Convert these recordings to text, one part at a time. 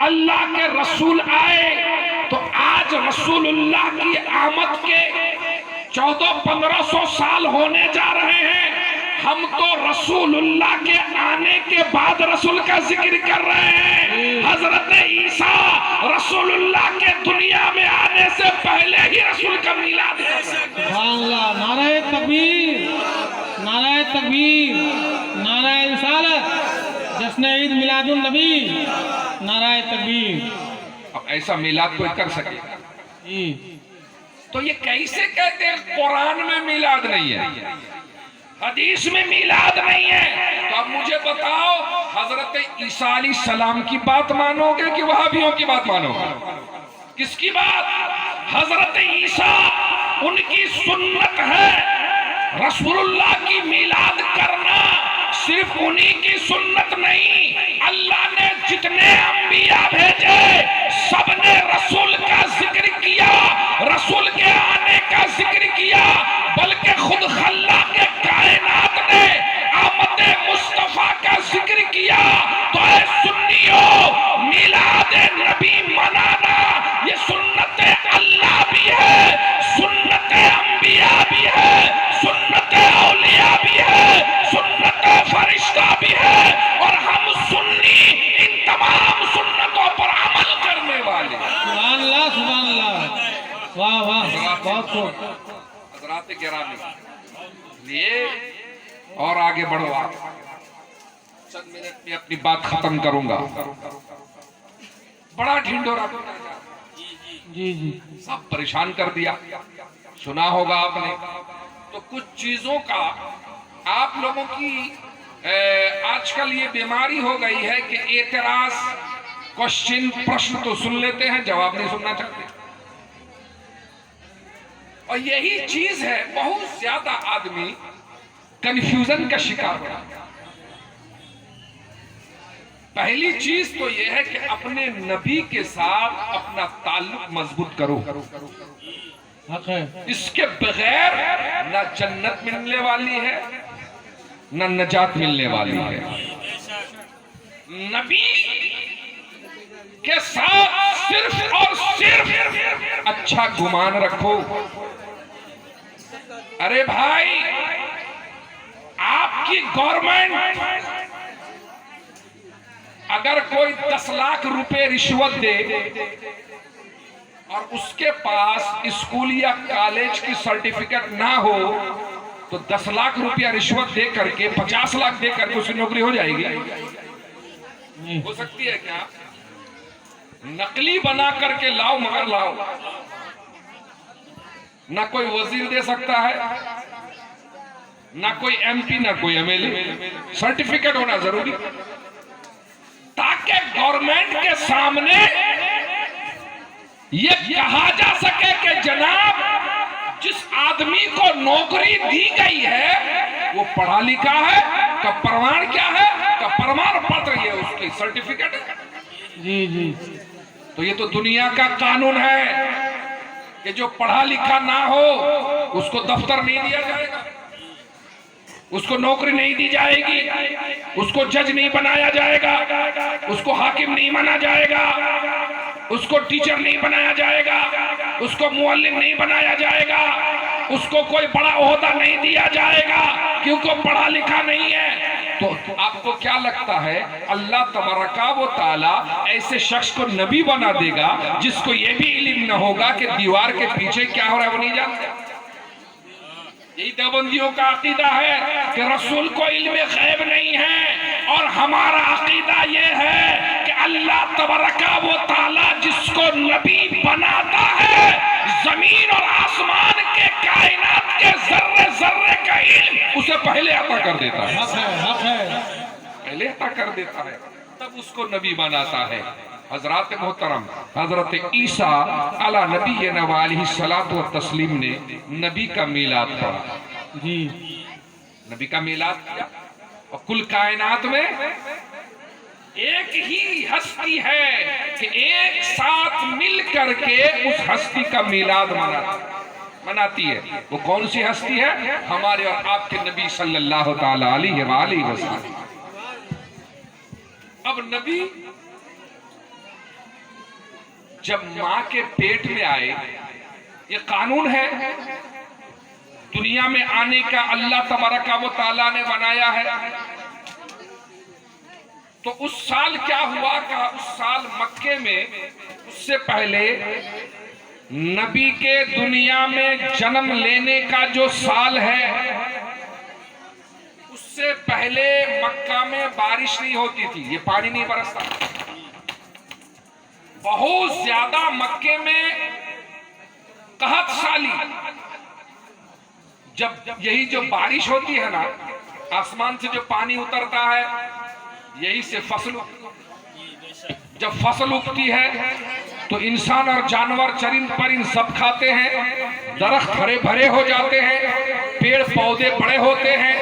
अल्लाह के रसूल आए तो आज रसूलुल्लाह की आमद के 1400-1500 साल होने जा रहे हैं। हम तो रसूलुल्लाह के आने के बाद रसूल का जिक्र कर रहे हैं। हजरत ईसा रसूलुल्लाह के दुनिया में आने से पहले ही रसूल का मिलाद कर रहे हैं। नाराए तकबीर, नाराए तकबीर, नाराए रिसालत, जश्न ईद मिलादुन नबी, नाराए तकबीर। अब ऐसा मिलाद कोई कर सके तो ये कैसे कहते हैं कुरान में मिलाद नहीं है, हदीस में मिलाद नहीं है? तो अब मुझे बताओ, हजरत ईसा अलैहिस्सलाम की बात मानोगे कि वहाबियों की बात मानोगे? किसकी बात? हजरत ईसा उनकी सुन्नत है। रसूलुल्लाह की मिलाद करना सिर्फ उन्हीं की सुन्नत नहीं, अल्लाह ने जितने अंबिया भेजे सबने रसूल का जिक्र किया, रसूल के आने का जिक्र किया, बल्कि खुद खल्ला के कायनात ने आमद मुस्तफा का जिक्र किया। तो ऐ सुन्नियों, मिलाद नबी मनाना ये सुन्नत अल्लाह भी है, सुन्नत अंबिया भी है, सुन्नत औलिया भी है, सुन्नत फरिश्ता भी है, और हम सुन्नी इन तमाम सुन्नतों पर अमल करने वाले। सुभान अल्लाह, सुभान अल्लाह, वाह वाह, बहुत खूब। हज़रात गिरामी, लिए और आगे बढ़ो आप, चंद मिनट में अपनी बात खत्म करूंगा। बड़ा ढिंडोरा जी जी, सब परेशान कर दिया, सुना होगा आपने। तो कुछ चीजों का आप लोगों की आजकल ये बीमारी हो गई है कि एतराज, क्वेश्चन, प्रश्न तो सुन लेते हैं, जवाब नहीं सुनना चाहते। और यही चीज है, बहुत ज्यादा आदमी कंफ्यूजन का शिकार हो रहा है। पहली चीज तो यह है कि अपने नबी के साथ अपना ताल्लुक मजबूत करो। हक है। इसके बगैर न जन्नत मिलने वाली है न नजात मिलने वाली है। नबी के साथ सिर्फ और सिर्फ अच्छा गुमान रखो। अरे भाई, आपकी गवर्नमेंट अगर कोई 10 लाख रुपए रिश्वत दे और उसके पास स्कूल या कॉलेज की सर्टिफिकेट ना हो तो 10 लाख रुपया रिश्वत दे करके 50 लाख दे करके उसकी नौकरी हो जाएगी? हो सकती है क्या? नकली बना करके लाओ, मगर लाओ। ना कोई वजीर दे सकता है, ना कोई एमपी, ना कोई एमएलए। सर्टिफिकेट होना जरूरी, ताकि गवर्नमेंट के सामने ये कहा जा सके कि जनाब, जिस आदमी को नौकरी दी गई है वो पढ़ा लिखा है। का प्रमाण क्या है? का प्रमाण पत्र, ये उसकी सर्टिफिकेट है। जी जी, तो ये तो दुनिया का कानून है कि जो पढ़ा लिखा ना हो उसको दफ्तर नहीं दिया जाएगा, उसको नौकरी नहीं दी जाएगी, उसको जज नहीं बनाया जाएगा, उसको हाकिम नहीं माना जाएगा, उसको टीचर नहीं बनाया जाएगा, उसको मुअल्लिम नहीं बनाया जाएगा, उसको कोई बड़ा ओहदा नहीं दिया जाएगा, क्योंकि पढ़ा लिखा नहीं है। तो आपको क्या लगता है अल्लाह तबारका व तआला ऐसे शख्स को नबी बना देगा जिसको ये भी इल्म न होगा कि दीवार के पीछे क्या हो रहा है वो नहीं जानता? यही देवबंदियों का अकीदा है कि रसूल को इल्म गैब नहीं है, और हमारा अकीदा ये है कि अल्लाह तबारका व तआला जिसको नबी बनाता है, जमीन और आसमान के कायनात के जर्रे जर्रे का इल्म उसे पहले अता कर देता है। हक है, हक है। पहले अता कर देता है, तब उसको नबी बनाता है। हजरत मोहतरम हजरत ईसा अला नबी वाली सलातो व तस्लीम ने नबी का मिलाद पढ़ा। जी, नबी का मिलाद किया, और कुल कायनात में एक ही हस्ती है कि एक साथ मिल करके उस हस्ती का मिलाद मनाती है। वो कौन सी हस्ती है? हमारे और आपके नबी सल्लल्लाहु ताला अलैहि वसल्लम। अब नबी जब मां के पेट में आए, ये कानून है दुनिया में आने का, अल्लाह तबारक व तआला ने बनाया है। तो उस साल क्या हुआ का, उस साल मक्के में उससे पहले नबी के दुनिया में जन्म लेने का जो साल है, उससे पहले मक्का में बारिश नहीं होती थी, ये पानी नहीं बरसता। बहुत ज्यादा मक्के में कहत साली, जब यही जो बारिश होती है ना, आसमान से जो पानी उतरता है, यही से फसल, जब फसल उगती है तो इंसान और जानवर चरिंद परिंद सब खाते हैं, दरख्त हरे भरे हो जाते हैं, पेड़ पौधे बड़े होते हैं,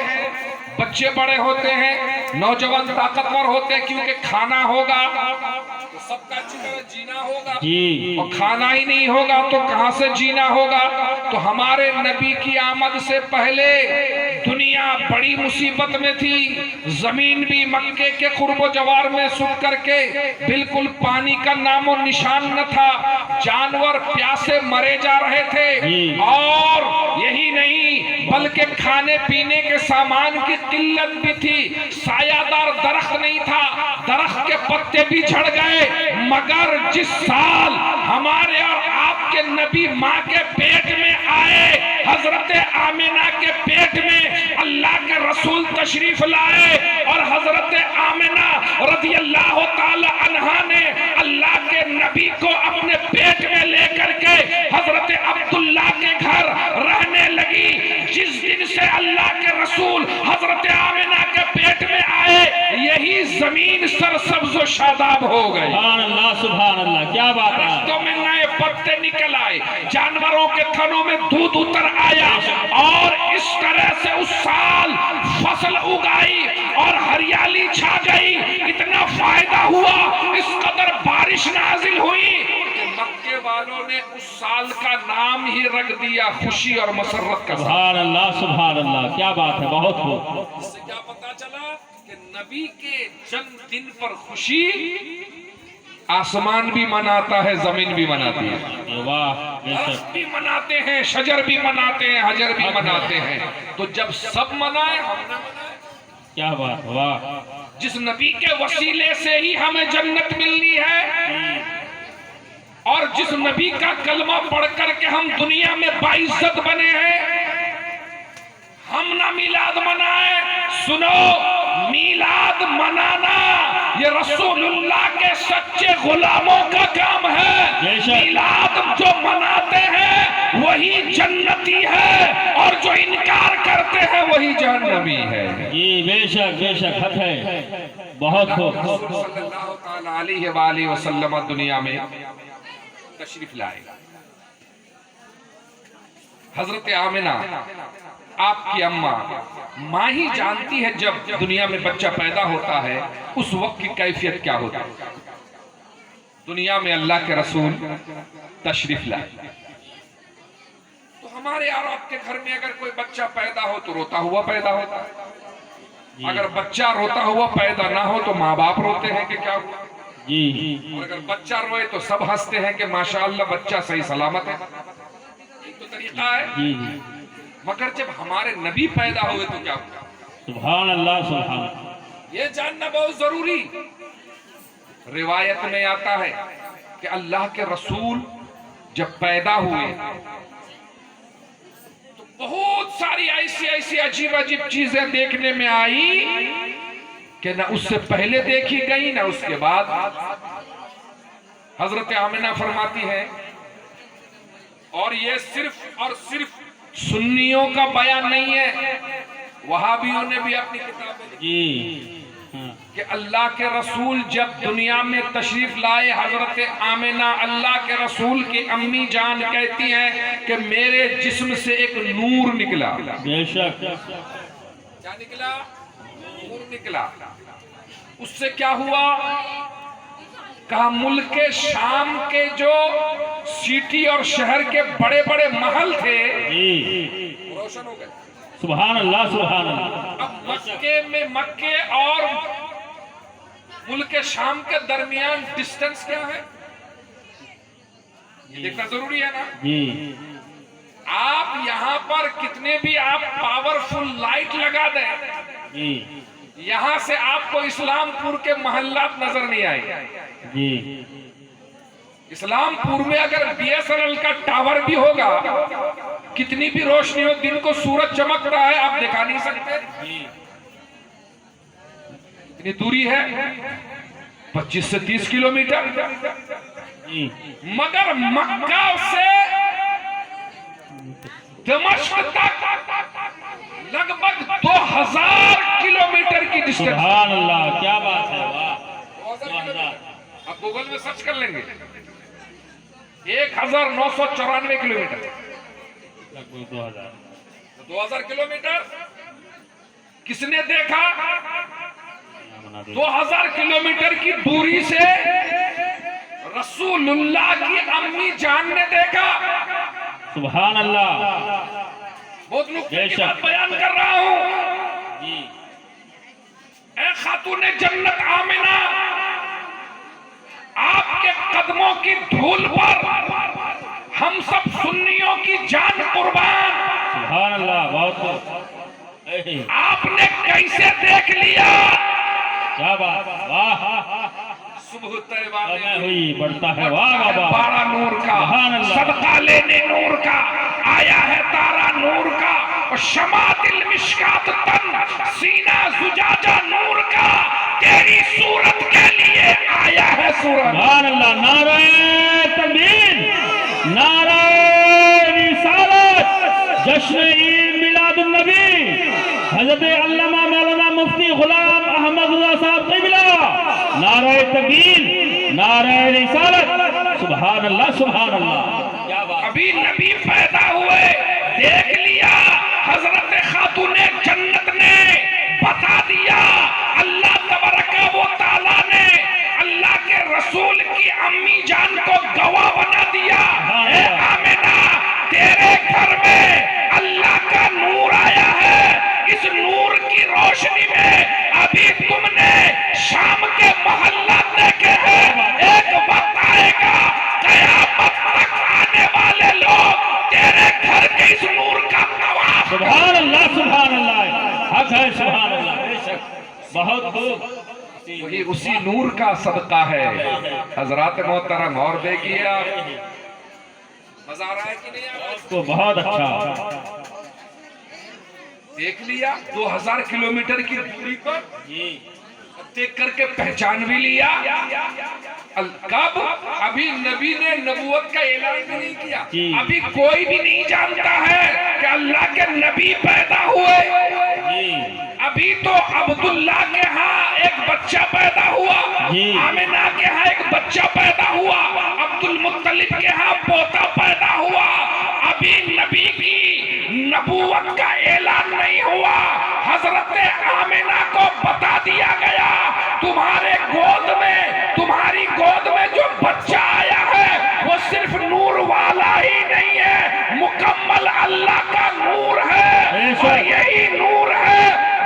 बच्चे बड़े होते हैं, नौजवान ताकतवर होते हैं, क्योंकि खाना होगा तो सबका जीना होगा जी। और खाना ही नहीं होगा तो कहां से जीना होगा। तो हमारे नबी की आमद से पहले दुनिया बड़ी मुसीबत में थी, जमीन भी मक्के के कुर्बो जवार में सूख करके बिल्कुल पानी का नामो निशान न था, जानवर प्यासे मरे जा रहे थे, और यही नहीं बल्कि खाने पीने के सामान की किल्लत भी थी, सायादार दरख्त नहीं था, दरख्त के पत्ते भी झड़ गए। मगर जिस साल हमारे और आपके नबी माँ के पेट में आए, हजरत आमिना के पेट में अल्लाह के रसूल तशरीफ लाए, और हजरत आमिना रज़ी अल्लाह ताला अन्हा ने अल्लाह के नबी को अपने पेट में लेकर के हजरत अब्दुल्ला के घर रहने लगी। जिस दिन से अल्लाह के रसूल हजरत आमिना के पेट में आए, यही जमीन सरसब्ज व शादाब हो गई। सुभान अल्लाह, क्या बात है। रस्तों में नए पत्ते निकल आए, जानवरों के थनों में दूध उतर आया, और इस तरह से उस साल फसल उगाई और हरियाली छा गई। इतना फायदा हुआ, इस कदर बारिश नाजिल हुई कि मक्के वालों ने उस साल का नाम ही रख दिया खुशी और मसरत का। सुभान अल्लाह, क्या बात है, बहुत खूब। इससे क्या पता चला कि नबी के जन्मदिन पर खुशी आसमान भी मनाता है, जमीन भी मनाती है, वाह, भी मनाते हैं, शजर भी मनाते हैं, हजर भी मनाते हैं। तो जब सब मनाए, हम न मनाए, क्या बात, वाह। जिस नबी के वसीले से ही हमें जन्नत मिलनी है, और जिस नबी का कलमा पढ़ करके हम दुनिया में बाइज्जत बने हैं, हम ना मिलाद मनाए। सुनो, मिलाद मनाना ये रसूलुल्लाह के सच्चे गुलामों का काम है। मिलाद जो मनाते हैं वही जन्नती है, और जो इनकार करते हैं वही जहन्नमी है। जी बेशक बेशक, हक है, बहुत खूब। सल्लल्लाहु ताला अलैहि वसल्लम दुनिया में तशरीफ लाएगा। हजरत आमिना आपकी अम्मा, माँ ही जानती है जब दुनिया में बच्चा पैदा होता है उस वक्त की कैफियत क्या होती है। दुनिया में अल्लाह के रसूल तशरीफ लाए, तो हमारे और आपके घर में अगर कोई बच्चा पैदा हो तो रोता हुआ पैदा होता है। अगर बच्चा रोता हुआ पैदा ना हो तो माँ बाप रोते हैं कि क्या हुआ जी। और अगर बच्चा रोए तो सब हंसते हैं कि माशाअल्लाह बच्चा सही सलामत है। एक तो तरीका है जी। मगर जब हमारे नबी पैदा हुए तो क्या हुआ? सुभान अल्लाह, सुभान अल्लाह। ये जानना बहुत जरूरी। रिवायत में आता है कि अल्लाह के रसूल जब पैदा हुए तो बहुत सारी ऐसी ऐसी अजीब अजीब चीजें देखने में आई कि ना उससे पहले देखी गई ना उसके बाद। हजरत आमिना फरमाती है, और ये सिर्फ और सिर्फ सुन्नियों का बयान नहीं है, वहाबियों ने भी अपनी किताबें लिखी कि अल्लाह के रसूल जब दुनिया में तशरीफ लाए, हजरत आमिना अल्लाह के रसूल की अम्मी जान कहती हैं कि मेरे जिस्म से एक नूर निकला। बेशक। क्या निकला? नूर निकला। उससे क्या हुआ? कहा मुल्क शाम के जो सिटी और शहर के बड़े बड़े महल थे रोशन हो गए। सुभान अल्लाह, सुभान अल्लाह। अब मक्के और मुल्क शाम के दरमियान डिस्टेंस क्या है? देखना जरूरी है ना। जी आप यहाँ पर कितने भी आप पावरफुल लाइट लगा दें, जी यहाँ से आपको इस्लामपुर के मोहल्लात नजर नहीं आए। जी इस्लामपुर में अगर BSNL का टावर भी होगा, कितनी भी रोशनी हो, दिन को सूरज चमक रहा है, आप दिखा नहीं सकते। इतनी दूरी है 25 से 30 किलोमीटर। जी मगर मक्का से दमिश्क तक लगभग 2000 किलोमीटर की डिस्टेंस। सुभान अल्लाह, क्या बात है, वाह। आप गूगल में सर्च कर लेंगे, 1994 किलोमीटर, लगभग 2000। 2000 किलोमीटर किसने देखा? 2000 किलोमीटर की दूरी से रसूलुल्लाह की अम्मी जान ने देखा। सुभान अल्लाह। बहुत नुक्ते की बात बयान कर रहा हूं। जी ऐ खातूने जन्नत आमिना, आपके कदमों की धूल पर हम सब सुन्नियों की जान कुर्बान। सुभान अल्लाह, बहुत आपने कैसे देख लिया? क्या बात, वाह। सुबह तैयबा समय हुई बढ़ता है, वाह बाबा। बारा नूर का, सुभान अल्लाह। सदका लेने नूर का, आया है तारा नूर का, और शमा दिल मिशकात तन, सीना जुजाजा नूर का, तेरी सूरत के लिए आया है सूरत। सुभान अल्लाह। नारे तकबीर, नारे रिसालत, जश्न ईद मिलादुन नबी, हजरत अल्लामा मौलाना मुफ्ती गुलाम अहमद रज़ा साहब क़िबला, नारे तकबीर, नारे रिसालत। सुभान अल्लाह, सुभान अल्लाह, क्या बात। अभी नबी पैदा हुए, देख लिया, हजरत खातूने जन्नत ने बता दिया, अल्लाह तबारका व तआला ने अल्लाह के रसूल की अम्मी जान को गवाह बना दिया। ए आमिना, तेरे घर में अल्लाह का नूर आया है। इस नूर की रोशनी में अभी तुमने शाम के मोहल्लात देखे हैं। एक वक्त आएगा, कयामत तक आने वाले लोग तेरे घर के इस नूर का तवाफ। सुभान अल्लाह, सुभान अल्लाह, हक है, सुभान अल्लाह, बेशक, बहुत खूब। वही उसी नूर का सदका है। हजरात मोहतरम, और देखिए आप, मजा आ रहा है कि नहीं आ रहा है? तो बहुत अच्छा। देख लिया 2000 किलोमीटर की दूरी पर, देख करके पहचान भी लिया। कब? अभी नबी ने नबूवत का ऐलान भी नहीं किया। अभी कोई भी नहीं जानता है कि अल्लाह के नबी पैदा हुए। अभी तो अब्दुल्ला के यहाँ एक बच्चा पैदा हुआ, आमिना के यहाँ एक बच्चा पैदा हुआ, अब्दुल मुत्तलिब के यहाँ पोता पैदा हुआ। अभी नबी की नबूवत का ऐलान नहीं हुआ। हजरत आमिना को बता दिया गया, तुम्हारे गोद में, तुम्हारी गोद में जो बच्चा आया है वो सिर्फ नूर वाला ही नहीं है, मुकम्मल अल्लाह का नूर है। और यही नूर है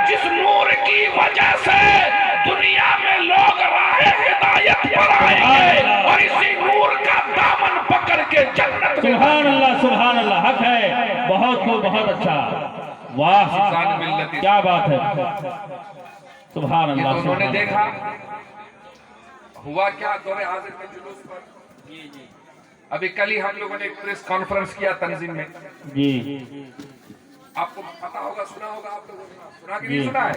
जिस नूर की वजह से दुनिया में लोग राहे हिदायत पर आएंगे, और इसी नूर का दामन पकड़ के जन्नत में। सुभान अल्लाह, सुभान अल्लाह, हक है, बहुत खूब, बहुत अच्छा, वाह, क्या बात है। सुभान अल्लाह। उन्होंने देखा हुआ क्या दौरे हाजिर में जुलूस पर। अभी कल ही हम लोगों ने एक प्रेस कॉन्फ्रेंस किया तंजीम में। जी आपको पता होगा, सुना होगा, आप लोगों ने सुना कि नहीं सुना है?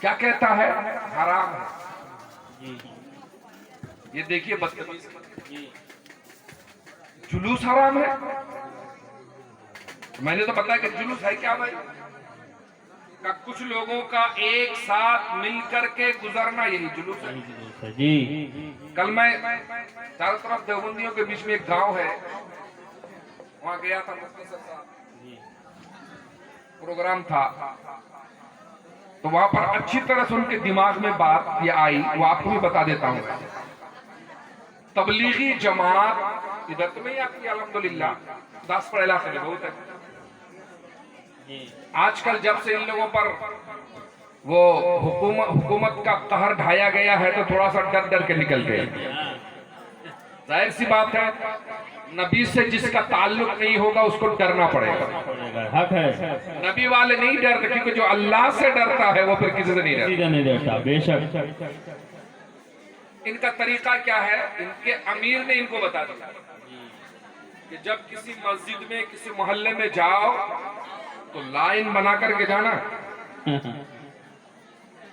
क्या कहता है? हराम है। ये देखिए बदतमीजी, जुलूस हराम है। मैंने तो बताया कि जुलूस है क्या भाई? का कुछ लोगों का एक साथ मिलकर के गुजरना यही जुलूस है। जी कल मैं चारों तरफ देवबंदियों के बीच में एक गांव है, वहां गया था, प्रोग्राम था, तो वहां पर अच्छी तरह से उनके दिमाग में बात ये आई, वो आपको भी बता देता हूँ। तबलीगी जमात इधर तो नहीं आती अल्हम्दुलिल्लाह, दासपुर इलाके में बहुत है। आजकल जब से इन लोगों पर वो हुकूमत का कहर ढाया गया है तो थोड़ा सा डर डर के निकल गए। जाहिर सी बात है, नबी से जिसका ताल्लुक नहीं होगा उसको डरना पड़ेगा। हक है। नबी वाले नहीं डरते, क्योंकि जो अल्लाह से डरता है वो फिर किसी से नहीं डरता। सीधा नहीं देता, बेशक। इनका तरीका क्या है, इनके अमीर ने इनको बता दिया कि जब किसी मस्जिद में किसी मोहल्ले में जाओ तो लाइन बना करके जाना।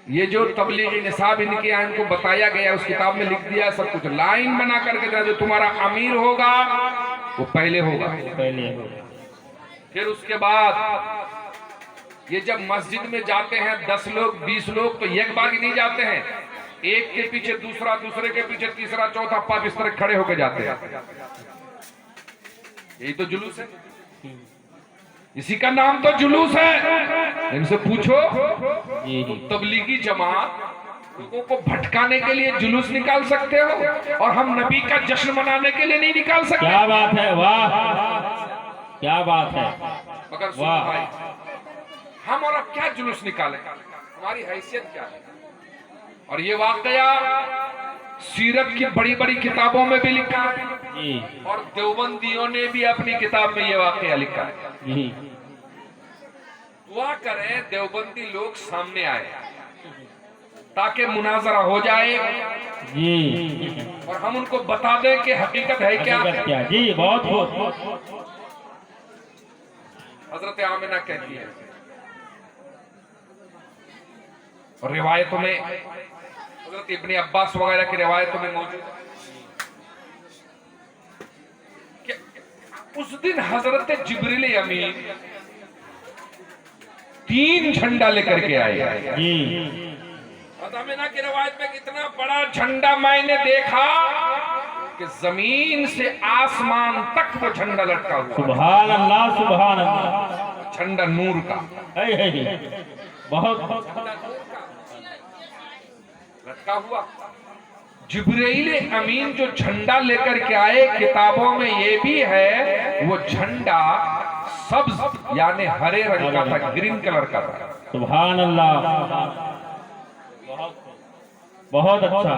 ये जो तबलीगी निसाब इनके यहाँ इनको बताया गया, उस किताब में लिख दिया सब कुछ, लाइन बना करके जाना। जो तुम्हारा अमीर होगा वो पहले होगा। फिर उसके बाद ये जब मस्जिद में जाते हैं 10 लोग 20 लोग तो एक बार ही नहीं जाते हैं, एक के पीछे दूसरा, दूसरे के पीछे तीसरा, चौथा, पांच, इस तरह खड़े होकर जाते हैं। यही तो जुलूस है, इसी का नाम तो जुलूस है। इनसे पूछो तबलीगी जमात लोगों को भटकाने के लिए जुलूस निकाल सकते हो, और हम नबी का जश्न मनाने के लिए नहीं निकाल सकते। क्या बात है, वाह क्या बात है। मगर सुनो भाई, हम और अब क्या जुलूस निकालें, हमारी हैसियत क्या है। और ये वाकया सीरत की बड़ी बड़ी किताबों में भी लिखा है, और देवबंदियों ने भी अपनी किताब में ये वाकया लिखा है। दुआ करें देवबंदी लोग सामने आए ताकि मुनाजरा हो जाए जी, और हम उनको बता दें कि हकीकत है क्या। जी बहुत बहुत। हजरत आमिना कहती है, और रिवायतों में हजरत इब्ने अब्बास वगैरह की रिवायतों में मौजूद है कि उस दिन हजरत जिब्रील अमीन 3 झंडा लेकर के आए जी। आमिना की रिवायत में इतना बड़ा झंडा मैंने देखा कि जमीन से आसमान तक वो झंडा लटका हुआ। सुभान अल्लाह, सुभान अल्लाह। झंडा नूर का, बहुत लटका हुआ। जिब्रील अमीन जो झंडा लेकर के आए, किताबों में ये भी है वो झंडा सब्ज यानी हरे रंग का था, ग्रीन कलर का था। सुभान अल्लाह, बहुत अच्छा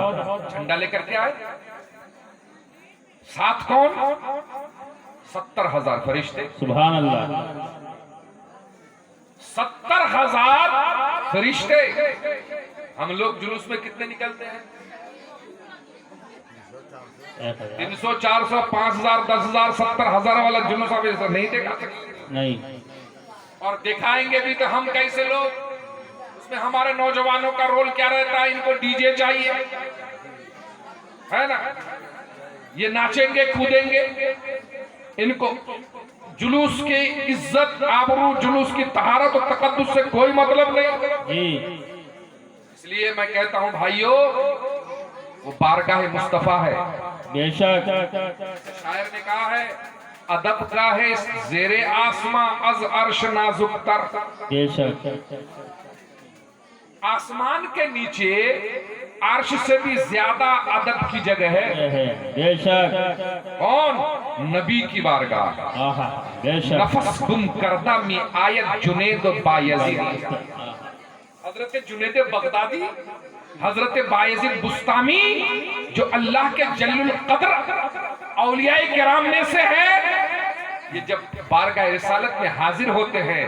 झंडा लेकर के आए। साथ कौन? 70,000 फरिश्ते। सुभान अल्लाह, 70,000 फरिश्ते। हम लोग जुलूस में कितने निकलते हैं? 300, 400, 5,000, 10,000, 70,000 वाला जुलूस आप ऐसा नहीं दिखा सकते। नहीं, और दिखाएंगे भी तो हम कैसे लोग? उसमें हमारे नौजवानों का रोल क्या रहता है? इनको डीजे चाहिए, है ना? ये नाचेंगे कूदेंगे, इनको जुलूस की इज्जत, आबरू, जुलूस की तहारत और तकद्दुस से कोई मतलब नहीं। इसलिए मैं कहता हूं भाइयों, वो बारगाह मुस्तफा है। बेशक। शायर ने कहा है, अदब का है जेरे आसमां अज अर्श नाजुक तर। बेशक। आसमान के नीचे अर्श से भी ज्यादा अदब की जगह है। बेशक। कौन? नबी की बारगाह। बेशक। नफस गुम करदा में आयत जुनेद बायजीद। हजरत जुनेद बगदादी, हजरत बायजीद बुस्तामी, जो अल्लाह के जलीलुल कद्र औलियाए किराम में से है, ये जब बारगाह रिसालत में हाजिर होते हैं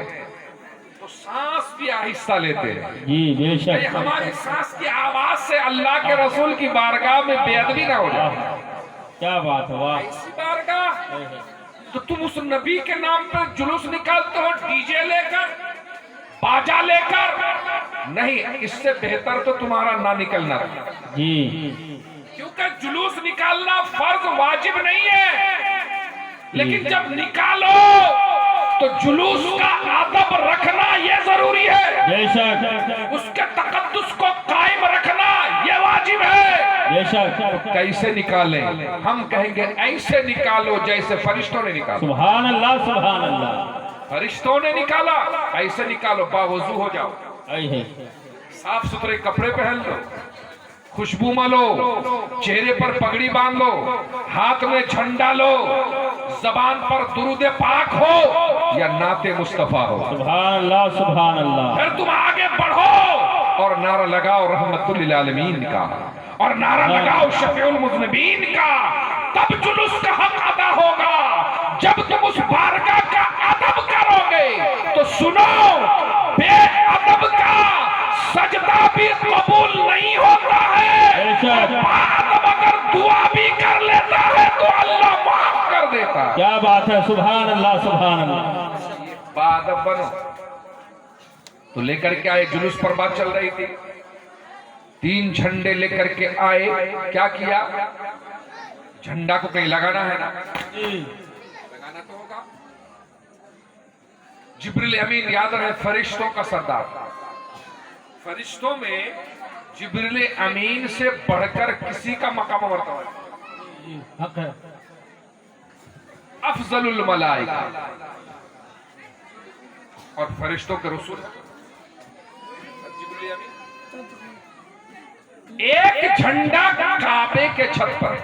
तो सांस भी आहिस्ता लेते हैं। जी बेशक। हमारी सांस की आवाज से अल्लाह के रसूल की बारगाह में बेअदबी ना हो जाए। क्या बात है, वाह। ऐसी बारगाह तो तुम उस नबी के नाम पर जुलूस निकालते हो, डीजे लेकर, बाजा लेकर। नहीं, इससे बेहतर तो तुम्हारा ना निकलना जी, क्योंकि जुलूस निकालना फर्ज वाजिब नहीं है, लेकिन जब निकालो तो जुलूस का अदब रखना यह जरूरी है। बेशक। उसके तकद्दुस को कायम रखना यह वाजिब है। बेशक। कैसे निकालें? हम कहेंगे ऐसे निकालो जैसे फरिश्तों ने निकाला। सुभान अल्लाह, सुभान अल्लाह। फरिश्तों ने निकाला, ऐसे निकालो, बावजू हो जाओ, साफ सुथरे कपड़े पहन लो, खुशबू मलो, चेहरे पर पगड़ी बांध लो, हाथ में झंडा लो, जबान पर दुरूद पाक हो या नाते मुस्तफा हो। सुभान अल्लाह, सुभान अल्लाह। फिर तुम आगे बढ़ो और नारा लगाओ रहमतुल लिल आलमीन का, और नारा लगाओ शफीउल मुज़निबीन का, तब जुलूस का हक अदा होगा। जब तुम उस बारगाह का अदब करोगे तो सुनो, बेअदब का सजदा भी कबूल नहीं होता है। बेशक। बादब अगर दुआ भी कर लेता है तो अल्लाह माफ कर देता है। क्या बात है, सुभान अल्लाह सुभान अल्लाह। बादब बनो। तो लेकर के आए, जुलूस पर बात चल रही थी, 3 झंडे लेकर के आए। क्या किया? झंडा को कहीं लगाना है ना, लगाना तो होगा। जिब्रील अमीन याद रहे, फरिश्तों का सरदार। फरिश्तों में जिब्रील अमीन से बढ़कर किसी का मकाम मर्तबा नहीं। हक है। अफजलुल मलाइका और फरिश्तों के रसूल जिब्रील अमीन। एक झंडा काबे के छत पर